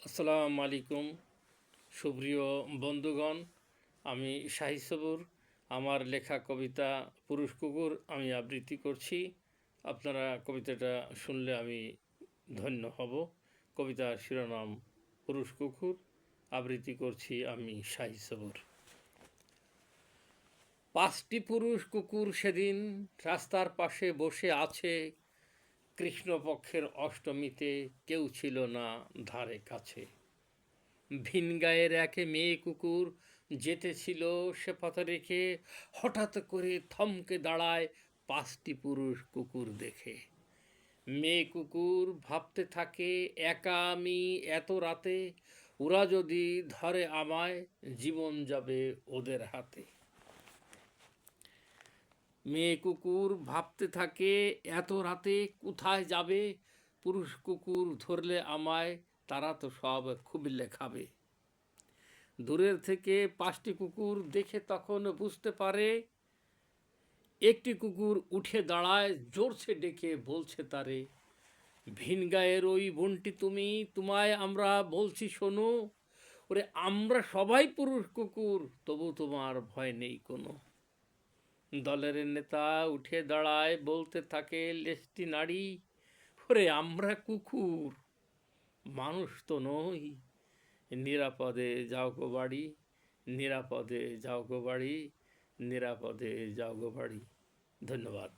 আসসালামু আলাইকুম সুপ্রিয় বন্ধুগণ। আমি শাহী সবুর। আমার লেখা কবিতা পুরুষ কুকুর আমি আবৃত্তি করছি। আপনারা কবিতাটা শুনলে আমি ধন্য হব। কবিতার শিরোনাম পুরুষ কুকুর, আবৃত্তি করছি আমি শাহী সবুর। 5টি পুরুষ কুকুর সেদিন রাস্তার পাশে বসে আছে। কৃষ্ণপক্ষের অষ্টমীতে কেউ ছিল না ধারে কাছে। ভিন গায়ের একে মেয়ে কুকুর যেতেছিল সে পথে রেখে, হঠাৎ করে থমকে দাঁড়ায় 5টি পুরুষ কুকুর দেখে। মেয়ে কুকুর ভাবতে থাকে, একা আমি এত রাতে, ওরা যদি ধরে আমায় জীবন যাবে ওদের হাতে। মেয়ে কুকুর ভাবতে থাকে, এত রাতে কোথায় যাবে, পুরুষ কুকুর ধরলে আমায় তারা তো সব খুবলে খাবে। দূরের থেকে 5টি কুকুর দেখে তখন বুঝতে পারে, একটি কুকুর উঠে দাঁড়ায় জোরছে ডেকে বলছে তারে, ভিন গায়ের ওই বোনটি তুমি, তোমায় আমরা বলছি শোনো, ওরে আমরা সবাই পুরুষ কুকুর, তবু তোমার ভয় নেই কোনো। দলের নেতা উঠে দাঁড়ায় বলতে থাকে লেজটি নাড়ি, ওরে আমরা কুকুর, মানুষ তো নই, নিরাপদে যাও গো বাড়ি, নিরাপদে যাও গো বাড়ি, নিরাপদে যাও গো বাড়ি। ধন্যবাদ।